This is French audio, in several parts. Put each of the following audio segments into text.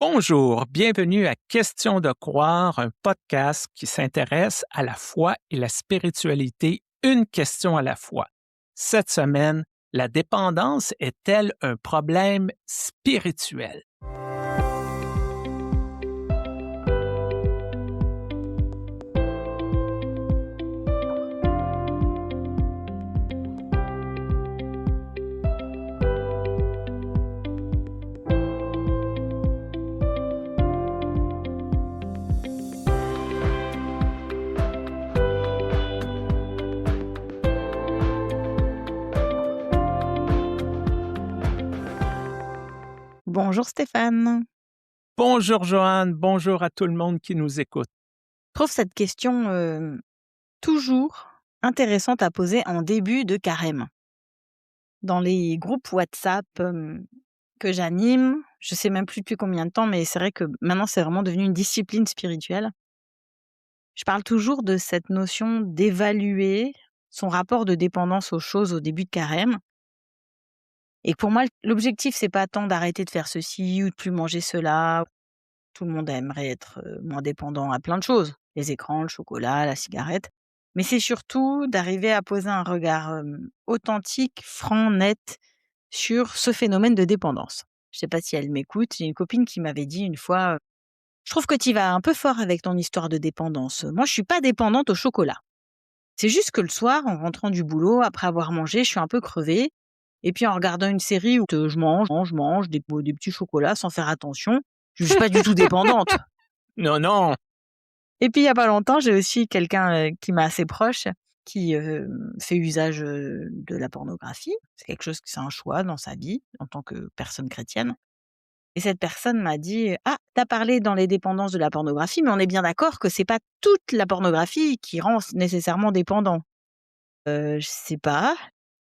Bonjour, bienvenue à Question de croire, un podcast qui s'intéresse à la foi et la spiritualité, une question à la fois. Cette semaine, la dépendance est-elle un problème spirituel? Bonjour Stéphane. Bonjour Joanne, bonjour à tout le monde qui nous écoute. Je trouve cette question toujours intéressante à poser en début de carême. Dans les groupes WhatsApp que j'anime, je sais même plus depuis combien de temps, mais c'est vrai que maintenant c'est vraiment devenu une discipline spirituelle. Je parle toujours de cette notion d'évaluer son rapport de dépendance aux choses au début de carême. Et pour moi, l'objectif, c'est pas tant d'arrêter de faire ceci ou de plus manger cela. Tout le monde aimerait être moins dépendant à plein de choses, les écrans, le chocolat, la cigarette. Mais c'est surtout d'arriver à poser un regard authentique, franc, net sur ce phénomène de dépendance. Je ne sais pas si elle m'écoute. J'ai une copine qui m'avait dit une fois, je trouve que tu vas un peu fort avec ton histoire de dépendance. Moi, je suis pas dépendante au chocolat. C'est juste que le soir, en rentrant du boulot, après avoir mangé, je suis un peu crevée. Et puis en regardant une série où je mange des petits chocolats sans faire attention, je ne suis pas du tout dépendante. Non, non, Et puis il y a pas longtemps, j'ai aussi quelqu'un, qui m'est assez proche, qui, fait usage, de la pornographie. C'est un choix dans sa vie en tant que personne chrétienne. Et cette personne m'a dit: «Ah, tu as parlé dans les dépendances de la pornographie, mais on est bien d'accord que c'est pas toute la pornographie qui rend nécessairement dépendant». Je sais pas.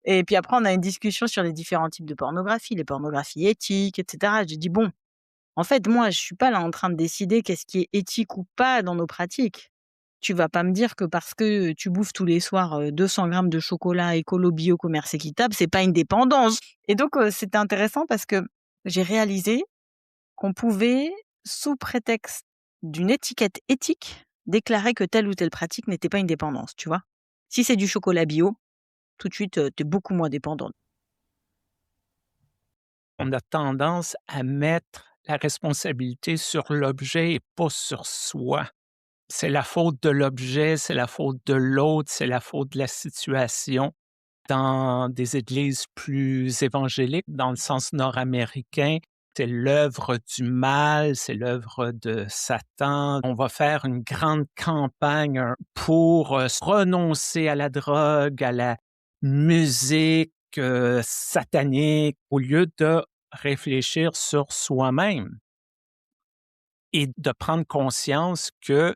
Et puis après on a une discussion sur les différents types de pornographie, les pornographies éthiques et cetera. J'ai dit: «Bon, en fait, moi, je suis pas là en train de décider qu'est-ce qui est éthique ou pas dans nos pratiques. Tu vas pas me dire que parce que tu bouffes tous les soirs 200 grammes de chocolat écolo, bio, commerce équitable, c'est pas une dépendance. Et donc, c'était intéressant parce que j'ai réalisé qu'on pouvait, sous prétexte d'une étiquette éthique, déclarer que telle ou telle pratique n'était pas une dépendance, tu vois. Si c'est du chocolat bio, tout de suite, tu es beaucoup moins dépendante. on a tendance à mettre la responsabilité sur l'objet et pas sur soi. C'est la faute de l'objet, c'est la faute de l'autre, c'est la faute de la situation. Dans des églises plus évangéliques, dans le sens nord-américain, c'est l'œuvre du mal, c'est l'œuvre de Satan. On va faire une grande campagne pour renoncer à la drogue, à la musique satanique, au lieu de réfléchir sur soi-même et de prendre conscience que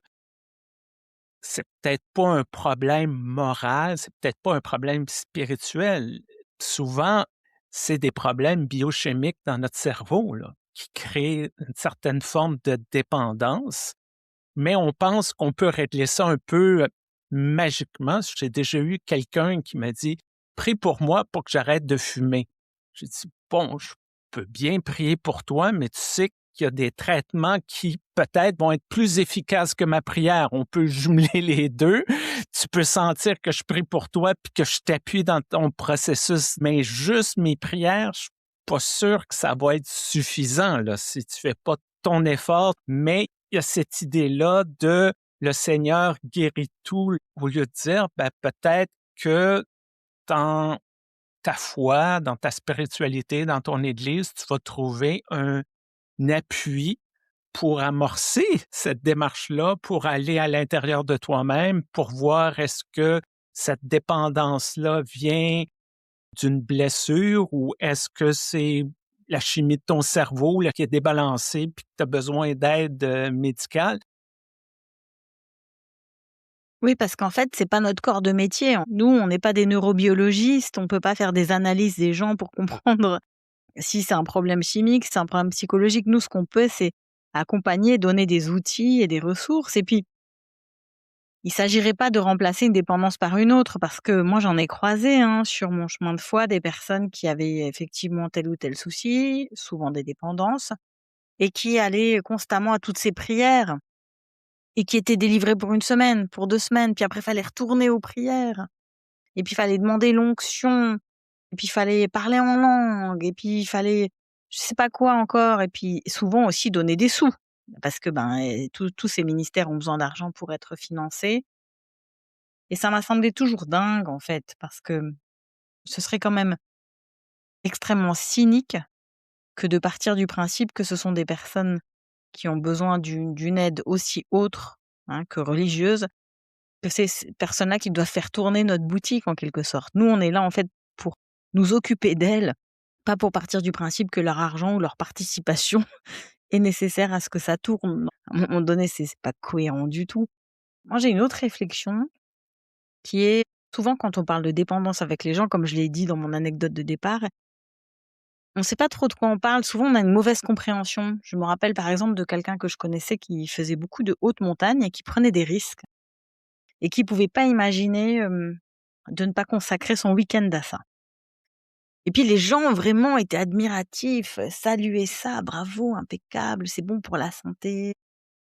c'est peut-être pas un problème moral, c'est peut-être pas un problème spirituel. Souvent, c'est des problèmes biochimiques dans notre cerveau, là, qui créent une certaine forme de dépendance, mais on pense qu'on peut régler ça un peu, magiquement. J'ai déjà eu quelqu'un qui m'a dit: «Prie pour moi pour que j'arrête de fumer». J'ai dit: «Bon, je peux bien prier pour toi, mais tu sais qu'il y a des traitements qui peut-être vont être plus efficaces que ma prière. On peut jumeler les 2. Tu peux sentir que je prie pour toi puis que je t'appuie dans ton processus, mais juste mes prières, je suis pas sûr que ça va être suffisant, là, si tu fais pas ton effort». Mais il y a cette idée-là de le Seigneur guérit tout, au lieu de dire, ben, peut-être que dans ta foi, dans ta spiritualité, dans ton église, tu vas trouver un appui pour amorcer cette démarche-là, pour aller à l'intérieur de toi-même, pour voir est-ce que cette dépendance-là vient d'une blessure ou est-ce que c'est la chimie de ton cerveau là, qui est débalancée puis que tu as besoin d'aide médicale. Oui, parce qu'en fait, c'est pas notre corps de métier. Nous, on n'est pas des neurobiologistes, on peut pas faire des analyses des gens pour comprendre si c'est un problème chimique, si c'est un problème psychologique. Nous, ce qu'on peut, c'est accompagner, donner des outils et des ressources. Et puis, il s'agirait pas de remplacer une dépendance par une autre, parce que moi, j'en ai croisé sur mon chemin de foi des personnes qui avaient effectivement tel ou tel souci, souvent des dépendances, et qui allait constamment à toutes ces prières et qui était délivré pour 1 semaine, pour 2 semaines, puis après fallait retourner aux prières et puis fallait demander l'onction et puis fallait parler en langue et puis il fallait je sais pas quoi encore et puis souvent aussi donner des sous parce que, tous ces ministères ont besoin d'argent pour être financés et ça m'a semblé toujours dingue, en fait, parce que ce serait quand même extrêmement cynique que de partir du principe que ce sont des personnes qui ont besoin d'une aide aussi autre, hein, que religieuse, que c'est ces personnes-là qui doivent faire tourner notre boutique en quelque sorte. Nous, on est là en fait pour nous occuper d'elles, pas pour partir du principe que leur argent ou leur participation est nécessaire à ce que ça tourne. À un moment donné, c'est pas cohérent du tout. Moi, j'ai une autre réflexion qui est souvent quand on parle de dépendance avec les gens, comme je l'ai dit dans mon anecdote de départ, on ne sait pas trop de quoi on parle. Souvent, on a une mauvaise compréhension. Je me rappelle par exemple de quelqu'un que je connaissais qui faisait beaucoup de haute montagne et qui prenait des risques et qui pouvait pas imaginer, de ne pas consacrer son week-end à ça. Et puis les gens vraiment étaient admiratifs, saluaient ça: «Bravo, impeccable, c'est bon pour la santé».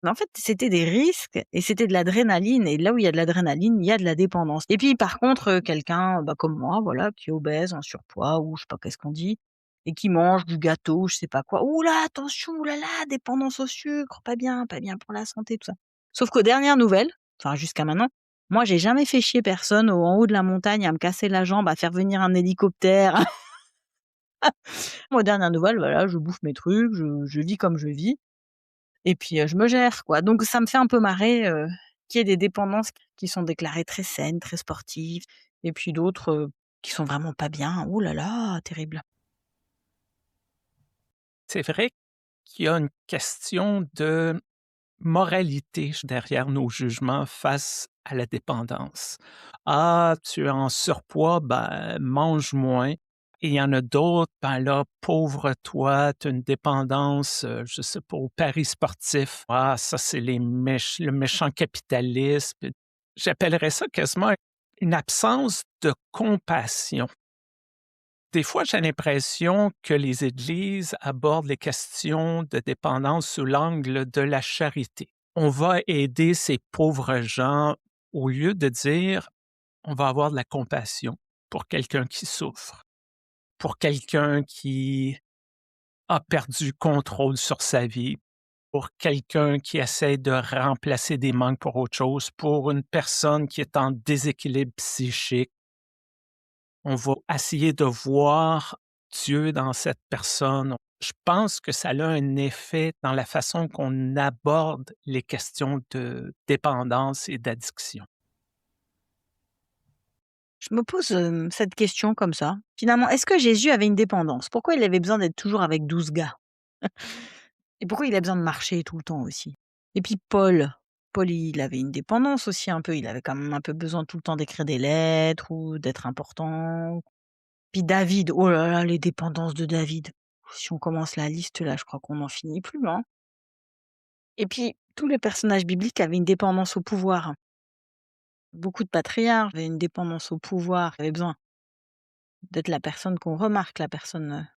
Mais en fait, c'était des risques et c'était de l'adrénaline et là où il y a de l'adrénaline, il y a de la dépendance. Et puis par contre, quelqu'un, comme moi, voilà, qui est obèse, en surpoids ou je sais pas qu'est-ce qu'on dit et qui mange du gâteau, je sais pas quoi. Ouh là, attention, ouh là là, dépendance au sucre, pas bien pour la santé, tout ça. Sauf qu'aux dernières nouvelles, enfin jusqu'à maintenant, moi j'ai jamais fait chier personne en haut de la montagne à me casser la jambe, à faire venir un hélicoptère. Moi, aux dernières nouvelles, voilà, je bouffe mes trucs, je vis comme je vis. Et puis, je me gère, quoi. Donc ça me fait un peu marrer, qu'il y ait des dépendances qui sont déclarées très saines, très sportives et puis d'autres, qui sont vraiment pas bien. Ouh là là, terrible. C'est vrai qu'il y a une question de moralité derrière nos jugements face à la dépendance. «Ah, tu es en surpoids, ben, mange moins». Et il y en a d'autres, ben là, pauvre toi, tu as une dépendance, je sais pas, aux paris sportifs. Ah, ça, c'est le méchant capitalisme. J'appellerais ça quasiment une absence de compassion. Des fois, j'ai l'impression que les églises abordent les questions de dépendance sous l'angle de la charité. On va aider ces pauvres gens au lieu de dire: «On va avoir de la compassion pour quelqu'un qui souffre, pour quelqu'un qui a perdu contrôle sur sa vie, pour quelqu'un qui essaie de remplacer des manques pour autre chose, pour une personne qui est en déséquilibre psychique». On va essayer de voir Dieu dans cette personne. Je pense que ça a un effet dans la façon qu'on aborde les questions de dépendance et d'addiction. Je me pose, cette question comme ça. Finalement, est-ce que Jésus avait une dépendance? Pourquoi il avait besoin d'être toujours avec 12 gars? Et pourquoi il a besoin de marcher tout le temps aussi? Et puis Paul, il avait une dépendance aussi un peu. Il avait quand même un peu besoin tout le temps d'écrire des lettres ou d'être important. Puis David, oh là là, les dépendances de David. Si on commence la liste là, je crois qu'on n'en finit plus, hein. Et puis tous les personnages bibliques avaient une dépendance au pouvoir. Beaucoup de patriarches avaient une dépendance au pouvoir, avaient besoin d'être la personne qu'on remarque, la personne,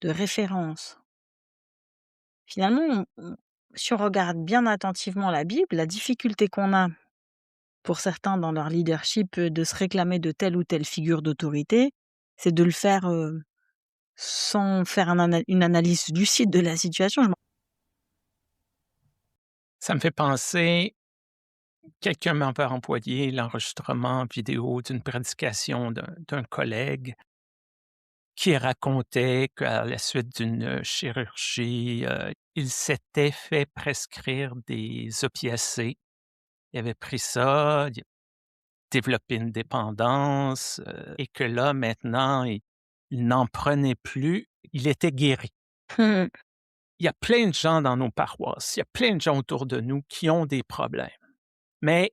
de référence. Finalement, si on regarde bien attentivement la Bible, la difficulté qu'on a, pour certains dans leur leadership, de se réclamer de telle ou telle figure d'autorité, c'est de le faire, sans faire une analyse lucide de la situation. Je m'en Ça me fait penser, quelqu'un m'avait envoyé l'enregistrement vidéo d'une prédication d'un collègue qui racontait qu'à la suite d'une chirurgie, il s'était fait prescrire des opiacés. Il avait pris ça, il a développé une dépendance, et que là, maintenant, il n'en prenait plus, il était guéri. Il y a plein de gens dans nos paroisses, il y a plein de gens autour de nous qui ont des problèmes. Mais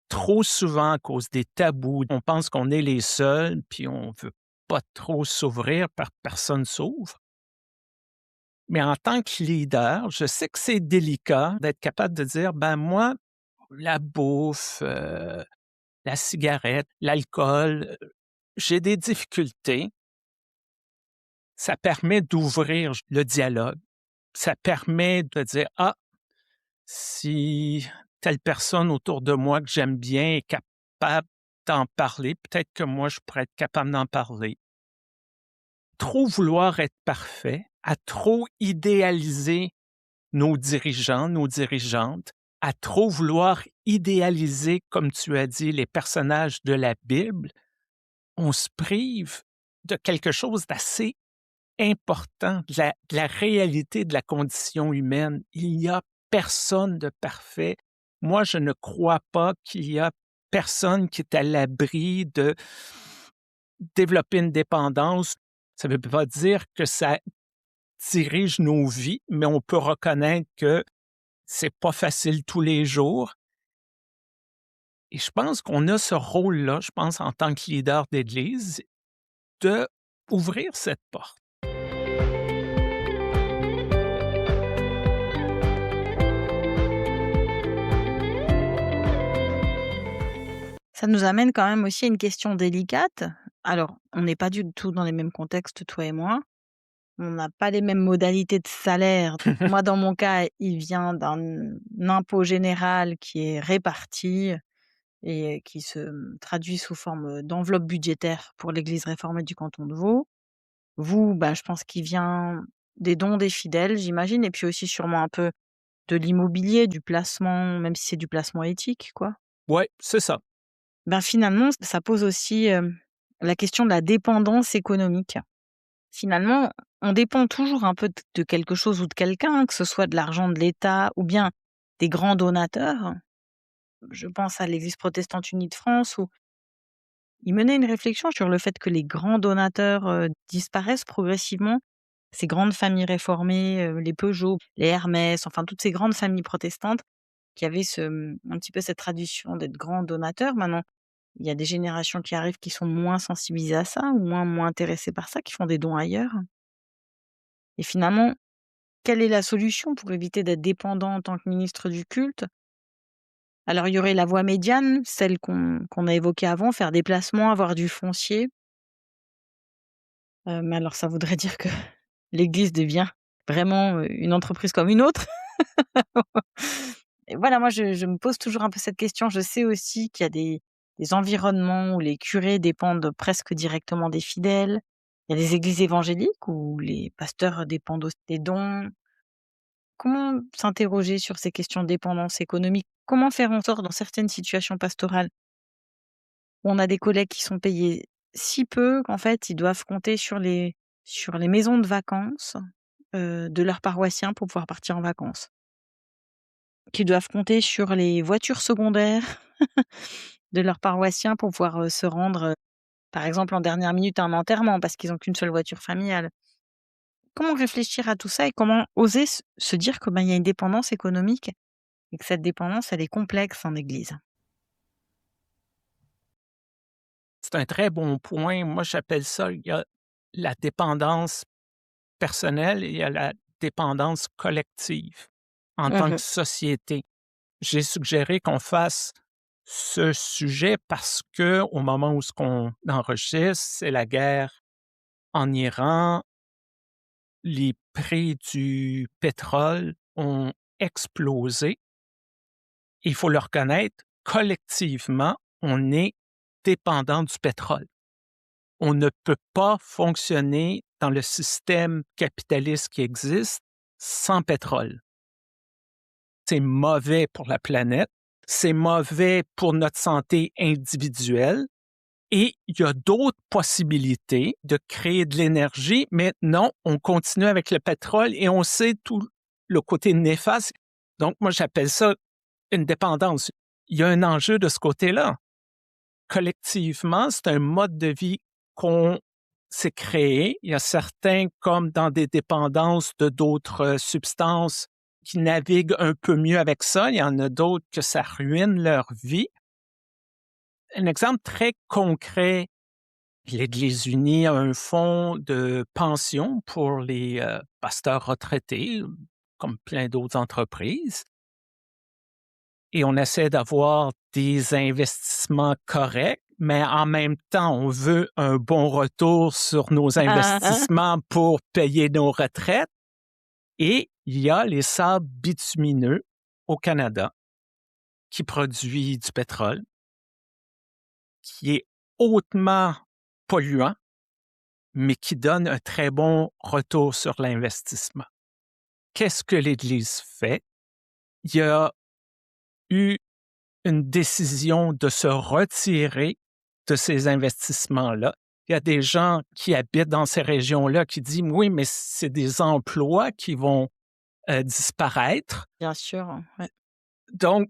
trop souvent, à cause des tabous, on pense qu'on est les seuls, puis on veut pas trop s'ouvrir, personne s'ouvre. Mais en tant que leader, je sais que c'est délicat d'être capable de dire: «Ben moi, la bouffe, la cigarette, l'alcool, j'ai des difficultés». Ça permet d'ouvrir le dialogue. ça permet de dire: «Ah, si telle personne autour de moi que j'aime bien est capable d'en parler, peut-être que moi je pourrais être capable d'en parler». Trop vouloir être parfait, à trop idéaliser nos dirigeants, nos dirigeantes, à trop vouloir idéaliser, comme tu as dit, les personnages de la Bible, on se prive de quelque chose d'assez important, de la réalité de la condition humaine. Il n'y a personne de parfait. Moi, je ne crois pas qu'il y a personne qui est à l'abri de développer une dépendance. Ça ne veut pas dire que ça dirige nos vies, mais on peut reconnaître que c'est pas facile tous les jours. Et je pense qu'on a ce rôle-là, je pense, en tant que leader d'Église, de ouvrir cette porte. Ça nous amène quand même aussi à une question délicate. Alors, on n'est pas du tout dans les mêmes contextes, toi et moi. On n'a pas les mêmes modalités de salaire. Moi, dans mon cas, il vient d'un impôt général qui est réparti et qui se traduit sous forme d'enveloppe budgétaire pour l'Église réformée du canton de Vaud. Vous, bah, je pense qu'il vient des dons des fidèles, j'imagine, et puis aussi sûrement un peu de l'immobilier, du placement, même si c'est du placement éthique, quoi. Ouais, c'est ça. Ben, finalement, ça pose aussi, la question de la dépendance économique. Finalement, on dépend toujours un peu de quelque chose ou de quelqu'un, que ce soit de l'argent de l'État ou bien des grands donateurs. Je pense à l'Église protestante unie de France où ils menaient une réflexion sur le fait que les grands donateurs, disparaissent progressivement. Ces grandes familles réformées, les Peugeot, les Hermès, enfin toutes ces grandes familles protestantes qui avaient un petit peu cette tradition d'être grands donateurs. Maintenant, il y a des générations qui arrivent qui sont moins sensibilisées à ça ou moins intéressées par ça, qui font des dons ailleurs. Et finalement, quelle est la solution pour éviter d'être dépendant en tant que ministre du culte? Alors, il y aurait la voie médiane, celle qu'on a évoquée avant, faire des placements, avoir du foncier. Mais alors ça voudrait dire que l'Église devient vraiment, une entreprise comme une autre. Et voilà, moi je me pose toujours un peu cette question. Je sais aussi qu'il y a des environnements où les curés dépendent presque directement des fidèles. Il y a des églises évangéliques où les pasteurs dépendent aussi des dons. Comment s'interroger sur ces questions de dépendance économique? Comment faire en sorte dans certaines situations pastorales où on a des collègues qui sont payés si peu qu'en fait ils doivent compter sur les maisons de vacances, de leurs paroissiens pour pouvoir partir en vacances? Qui doivent compter sur les voitures secondaires de leurs paroissiens pour pouvoir, se rendre, par exemple en dernière minute à un enterrement parce qu'ils ont qu'une seule voiture familiale. Comment réfléchir à tout ça et comment oser se dire que, ben, il y a une dépendance économique et que cette dépendance, elle est complexe en Église? C'est un très bon point. Moi, j'appelle ça, il y a la dépendance personnelle et il y a la dépendance collective en tant que Mmh. société. J'ai suggéré qu'on fasse ce sujet parce que au moment où ce qu'on enregistre, c'est la guerre en Iran. Les prix du pétrole ont explosé. Il faut le reconnaître, collectivement, on est dépendant du pétrole. On ne peut pas fonctionner dans le système capitaliste qui existe sans pétrole. C'est mauvais pour la planète, c'est mauvais pour notre santé individuelle et il y a d'autres possibilités de créer de l'énergie, mais non, on continue avec le pétrole et on sait tout le côté néfaste. Donc, moi, j'appelle ça une dépendance. Il y a un enjeu de ce côté-là. Collectivement, c'est un mode de vie qu'on s'est créé. Il y a certains, comme dans des dépendances de d'autres substances, qui naviguent un peu mieux avec ça. Il y en a d'autres que ça ruine leur vie. Un exemple très concret, l'Église unie a un fonds de pension pour les pasteurs retraités, comme plein d'autres entreprises. Et on essaie d'avoir des investissements corrects, mais en même temps, on veut un bon retour sur nos investissements pour payer nos retraites. Et Il y a les sables bitumineux au Canada qui produit du pétrole, qui est hautement polluant, mais qui donne un très bon retour sur l'investissement. Qu'est-ce que l'Église fait? Il y a eu une décision de se retirer de ces investissements-là. Il y a des gens qui habitent dans ces régions-là qui disent: «Oui, mais c'est des emplois qui vont, disparaître». Bien sûr, ouais. Donc,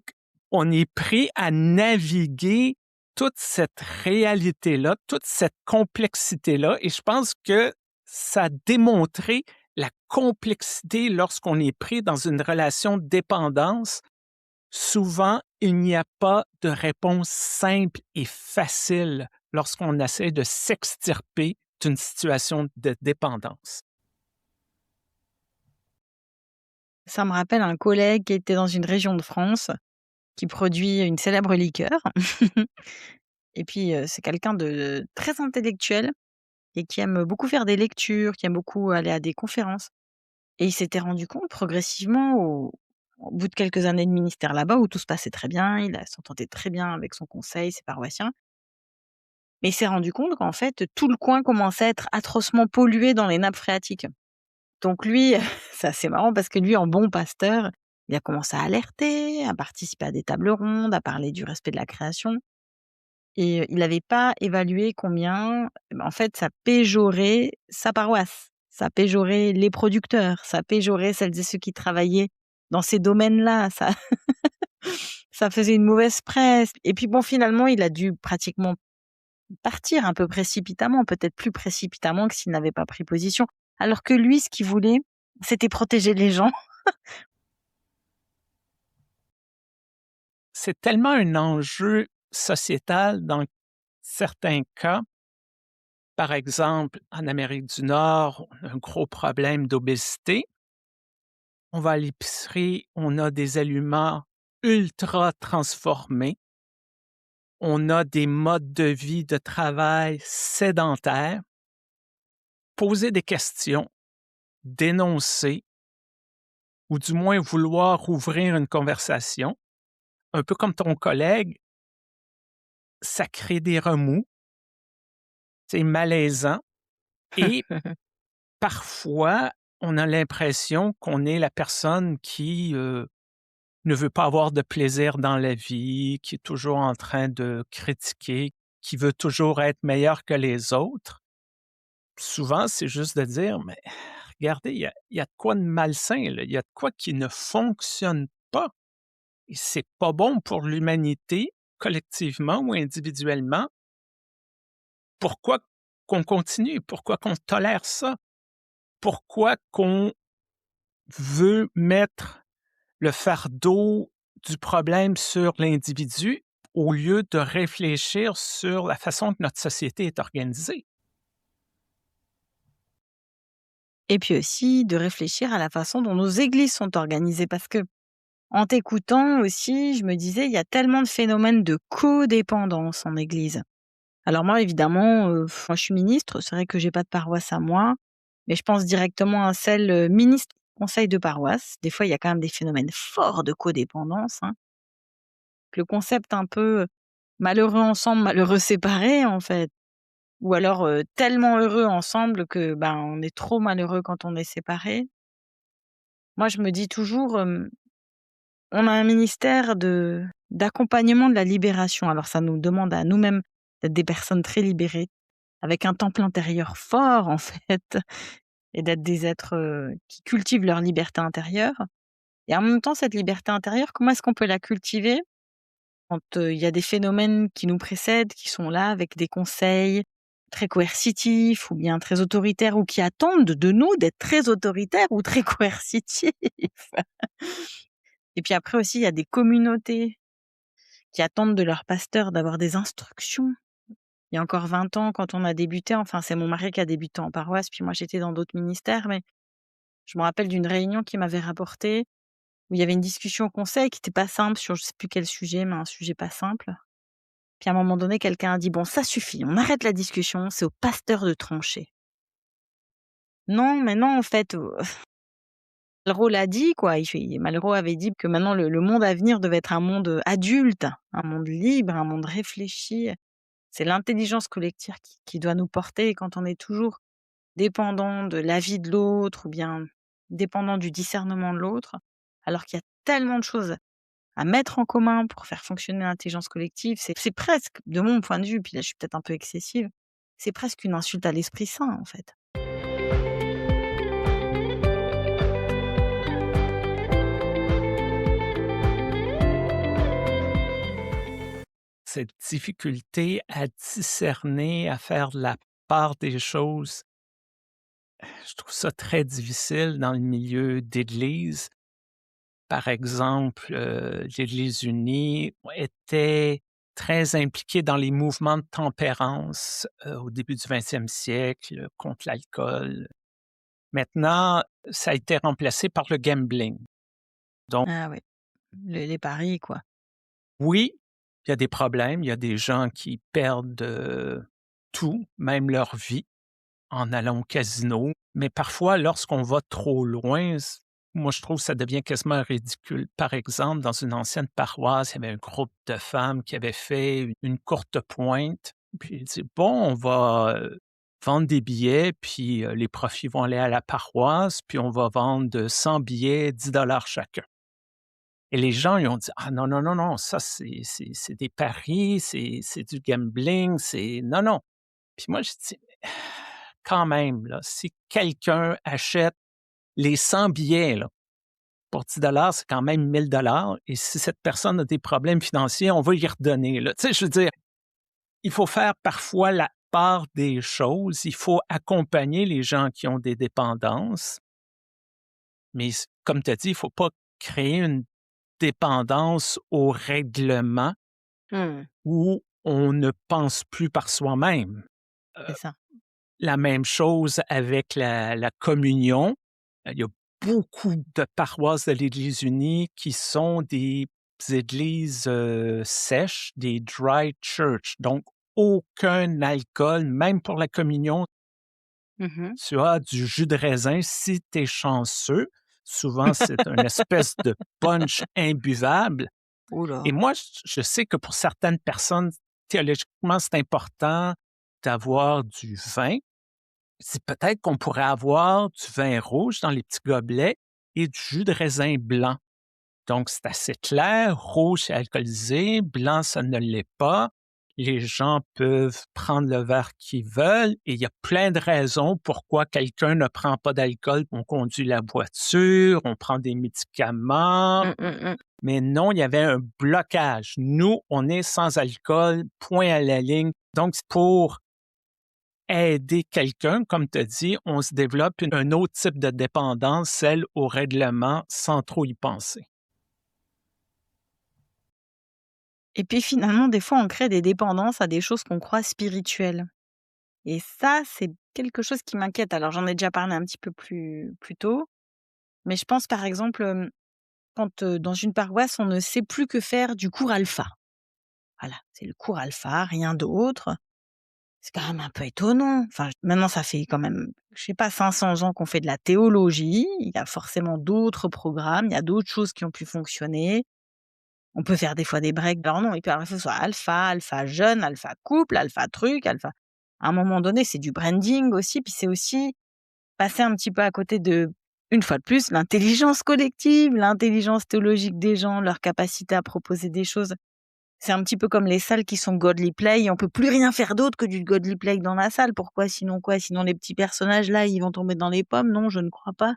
on est pris à naviguer toute cette réalité-là, toute cette complexité-là, et je pense que ça a démontré la complexité lorsqu'on est pris dans une relation de dépendance. Souvent, il n'y a pas de réponse simple et facile lorsqu'on essaie de s'extirper d'une situation de dépendance. Ça me rappelle un collègue qui était dans une région de France, qui produit une célèbre liqueur et puis, c'est quelqu'un de très intellectuel et qui aime beaucoup faire des lectures, qui aime beaucoup aller à des conférences et il s'était rendu compte progressivement au bout de quelques années de ministère là-bas où tout se passait très bien, s'entendait très bien avec son conseil, ses paroissiens. Mais il s'est rendu compte qu'en fait, tout le coin commençait à être atrocement pollué dans les nappes phréatiques. Donc lui, c'est assez marrant parce que lui, en bon pasteur, il a commencé à alerter, à participer à des tables rondes, à parler du respect de la création et il n'avait pas évalué combien, en fait, ça péjorait sa paroisse, ça péjorait les producteurs, ça péjorait celles et ceux qui travaillaient dans ces domaines-là, ça ça faisait une mauvaise presse et puis bon, finalement, il a dû pratiquement partir un peu précipitamment, peut-être plus précipitamment que s'il n'avait pas pris position. Alors que lui, ce qu'il voulait, c'était protéger les gens. C'est tellement un enjeu sociétal dans certains cas. Par exemple, en Amérique du Nord, on a un gros problème d'obésité. On va à l'épicerie, on a des aliments ultra transformés. On a des modes de vie, de travail sédentaires. Poser des questions, dénoncer ou du moins vouloir ouvrir une conversation, un peu comme ton collègue, ça crée des remous, c'est malaisant et parfois, on a l'impression qu'on est la personne qui, ne veut pas avoir de plaisir dans la vie, qui est toujours en train de critiquer, qui veut toujours être meilleur que les autres. Souvent, c'est juste de dire: «Mais regardez, il y a de quoi de malsain, là, il y a de quoi qui ne fonctionne pas et c'est pas bon pour l'humanité, collectivement ou individuellement. Pourquoi qu'on continue? Pourquoi qu'on tolère ça? Pourquoi qu'on veut mettre le fardeau du problème sur l'individu au lieu de réfléchir sur la façon que notre société est organisée?» Et puis aussi de réfléchir à la façon dont nos églises sont organisées. Parce que en t'écoutant aussi, je me disais, il y a tellement de phénomènes de codépendance en église. Alors moi, évidemment, moi je suis ministre, c'est vrai que j'ai pas de paroisse à moi, mais je pense directement à celle, ministre conseil de paroisse. Des fois, il y a quand même des phénomènes forts de codépendance, hein. Le concept un peu malheureux ensemble, malheureux séparés, en fait. Ou alors, tellement heureux ensemble que, ben, on est trop malheureux quand on est séparés. Moi, je me dis toujours, on a un ministère d'accompagnement de la libération. Alors ça nous demande à nous-mêmes d'être des personnes très libérées, avec un temple intérieur fort, en fait, et d'être des êtres, qui cultivent leur liberté intérieure. Et en même temps, cette liberté intérieure, comment est-ce qu'on peut la cultiver? Quand, il y a des phénomènes qui nous précèdent, qui sont là avec des conseils très coercitifs ou bien très autoritaires ou qui attendent de nous d'être très autoritaires ou très coercitifs. Et puis après aussi, il y a des communautés qui attendent de leurs pasteurs d'avoir des instructions. Il y a encore 20 ans, quand on a débuté, enfin, c'est mon mari qui a débuté en paroisse, puis moi j'étais dans d'autres ministères, mais je me rappelle d'une réunion qui m'avait rapporté où il y avait une discussion au conseil qui était pas simple sur je sais plus quel sujet, mais un sujet pas simple. Puis à un moment donné, quelqu'un a dit: «Bon, ça suffit, on arrête la discussion, c'est au pasteur de trancher». Non, mais non, en fait, Malraux l'a dit quoi, Malraux avait dit que maintenant le monde à venir devait être un monde, adulte, un monde libre, un monde réfléchi. C'est l'intelligence collective qui doit nous porter et quand on est toujours dépendant de l'avis de l'autre ou bien dépendant du discernement de l'autre, alors qu'il y a tellement de choses à mettre en commun pour faire fonctionner l'intelligence collective, c'est presque, de mon point de vue, puis là je suis peut-être un peu excessive, c'est presque une insulte à l'esprit sain en fait. Cette difficulté à discerner, à faire la part des choses, je trouve ça très difficile dans le milieu d'église. Par exemple, l'Église unie était très impliquée dans les mouvements de tempérance, au début du 20e siècle, contre l'alcool. Maintenant, ça a été remplacé par le gambling. Donc Ah oui, les paris quoi. oui, il y a des problèmes, il y a des gens qui perdent, tout, même leur vie, en allant au casino. Mais parfois, lorsqu'on va trop loin, moi, je trouve que ça devient quasiment ridicule. Par exemple, dans une ancienne paroisse, il y avait un groupe de femmes qui avaient fait une courte pointe, puis ils disaient: «Bon, on va, vendre des billets, puis, les profits vont aller à la paroisse, puis on va vendre 100 billets, 10 $ chacun». Et les gens, ils ont dit: «Ah non, non, non, non, ça c'est des paris, c'est du gambling, c'est non, non». Puis moi, je dis: «Quand même là, si quelqu'un achète les 100 billets là, pour 10 $ c'est quand même 1 000 $ et si cette personne a des problèmes financiers, on va y redonner là». Tu sais, je veux dire, il faut faire parfois la part des choses, il faut accompagner les gens qui ont des dépendances, mais comme tu as dit, il faut pas créer une dépendance au règlement Mmh, où on ne pense plus par soi-même. c'est ça. La même chose avec la communion. Il y a beaucoup de paroisses de l'Église unie qui sont des églises, sèches, des dry church, donc aucun alcool, même pour la communion. Mmh. Tu as du jus de raisin si tu es chanceux. Souvent, c'est une espèce de punch imbuvable. Ouh Et là! moi, je sais que pour certaines personnes, théologiquement, c'est important d'avoir du vin. C'est peut-être qu'on pourrait avoir du vin rouge dans les petits gobelets et du jus de raisin blanc. Donc, c'est assez clair, rouge, c'est alcoolisé, blanc, ça ne l'est pas. Les gens peuvent prendre le verre qu'ils veulent et il y a plein de raisons pourquoi quelqu'un ne prend pas d'alcool. On conduit la voiture, on prend des médicaments, Mmh, mmh mh. mais non, il y avait un blocage. Nous, on est sans alcool, point à la ligne. Donc, c'est pour aider quelqu'un, comme tu as dit, on se développe un autre type de dépendance, celle au règlement, sans trop y penser. Et puis finalement, des fois, on crée des dépendances à des choses qu'on croit spirituelles et ça, c'est quelque chose qui m'inquiète. Alors j'en ai déjà parlé un petit peu plus tôt, mais je pense par exemple, quand, dans une paroisse, on ne sait plus que faire du cours alpha. Voilà, c'est le cours alpha, rien d'autre. C'est quand même un peu étonnant. Enfin, maintenant ça fait quand même, je sais pas, 500 ans qu'on fait de la théologie. Il y a forcément d'autres programmes, il y a d'autres choses qui ont pu fonctionner. On peut faire des fois des breaks. Alors non, il peut arriver que ce soit alpha, alpha jeune, alpha couple, alpha truc, alpha à un moment donné, c'est du branding aussi, puis c'est aussi passer un petit peu à côté de, une fois de plus, l'intelligence collective, l'intelligence théologique des gens, leur capacité à proposer des choses. C'est un petit peu comme les salles qui sont godly play, on peut plus rien faire d'autre que du godly play dans la salle. Pourquoi sinon quoi? Sinon les petits personnages là, ils vont tomber dans les pommes? Non, je ne crois pas.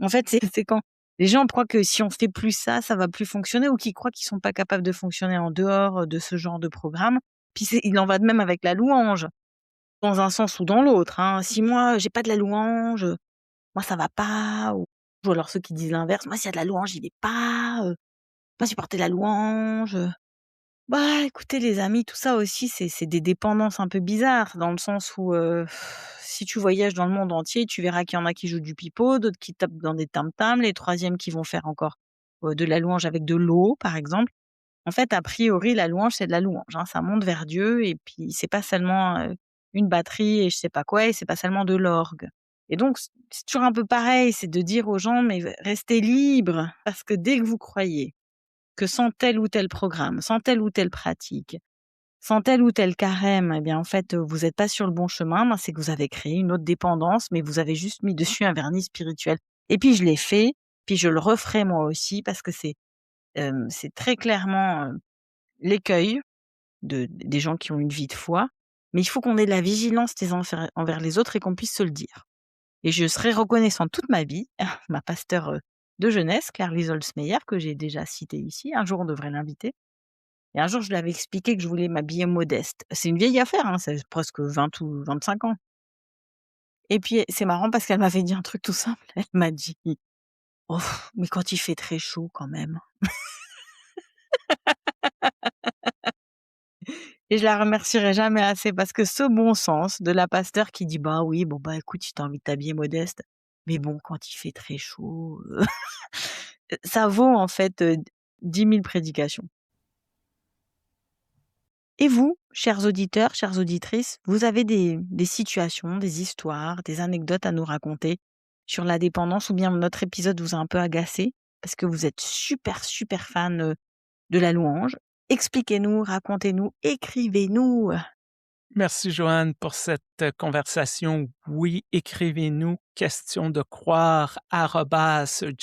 En fait, c'est quand les gens croient que si on fait plus ça, ça va plus fonctionner ou qu'ils croient qu'ils sont pas capables de fonctionner en dehors, de ce genre de programme. Puis il en va de même avec la louange, dans un sens ou dans l'autre, hein. Si moi, j'ai pas de la louange, moi ça va pas ou alors ceux qui disent l'inverse: «Moi s'il y a de la louange, j'y vais pas, pas supporter la louange». Bah, écoutez les amis, tout ça aussi c'est des dépendances un peu bizarres dans le sens où, si tu voyages dans le monde entier, tu verras qu'il y en a qui jouent du pipeau, d'autres qui tapent dans des tam-tams, les troisièmes qui vont faire encore, de la louange avec de l'eau, par exemple. En fait, a priori, la louange, c'est de la louange, hein, ça monte vers Dieu et puis c'est pas seulement, une batterie et je sais pas quoi et c'est pas seulement de l'orgue. Et donc c'est toujours un peu pareil, c'est de dire aux gens: «Mais restez libres, parce que dès que vous croyez que sans tel ou tel programme, sans telle ou telle pratique, sans tel ou tel carême, eh bien, en fait, vous n'êtes pas sur le bon chemin, ben, c'est que vous avez créé une autre dépendance, mais vous avez juste mis dessus un vernis spirituel». Et puis je l'ai fait, puis je le referai moi aussi parce que c'est très clairement, l'écueil des gens qui ont une vie de foi, mais il faut qu'on ait de la vigilance les uns envers les autres et qu'on puisse se le dire. Et je serai reconnaissante toute ma vie à ma pasteure, de jeunesse, Claire-Lise Holzmeyer, que j'ai déjà citée ici. Un jour, on devrait l'inviter. Et un jour, je lui avais expliqué que je voulais m'habiller modeste. C'est une vieille affaire, hein, c'est presque 20 ou 25 ans. Et puis, c'est marrant parce qu'elle m'avait dit un truc tout simple. Elle m'a dit: «Oh, mais quand il fait très chaud quand même». Et je la remercierai jamais assez parce que ce bon sens de la pasteur qui dit: «Bah oui, bon, bah, écoute, si tu as envie de t'habiller modeste, mais bon, quand il fait très chaud, ça vaut en fait, 10 000 prédications. Et vous, chers auditeurs, chères auditrices, vous avez des situations, des histoires, des anecdotes à nous raconter sur la dépendance ou bien notre épisode vous a un peu agacé parce que vous êtes super, super fan, de la louange? Expliquez-nous, racontez-nous, écrivez-nous! Merci Joanne pour cette conversation. Oui, écrivez-nous question de croire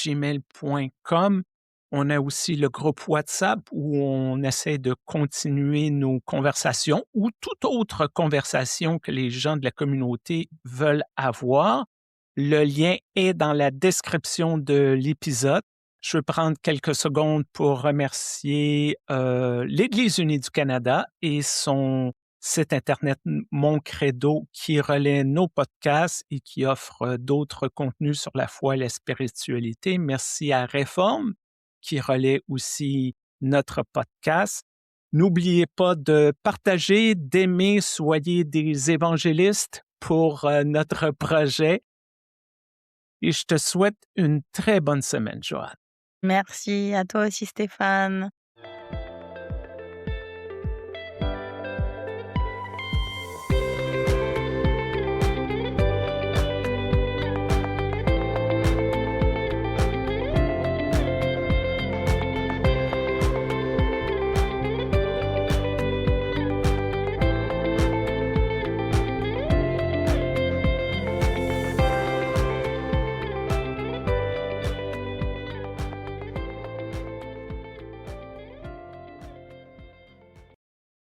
@gmail.com. On a aussi le groupe WhatsApp où on essaie de continuer nos conversations ou toute autre conversation que les gens de la communauté veulent avoir. Le lien est dans la description de l'épisode. Je veux prendre quelques secondes pour remercier l'Église unie du Canada et son site internet Mon Credo qui relaie nos podcasts et qui offre d'autres contenus sur la foi et la spiritualité. Merci à Réforme qui relaie aussi notre podcast. N'oubliez pas de partager, d'aimer, soyez des évangélistes pour notre projet. Et je te souhaite une très bonne semaine, Joanne. Merci à toi aussi Stéphane.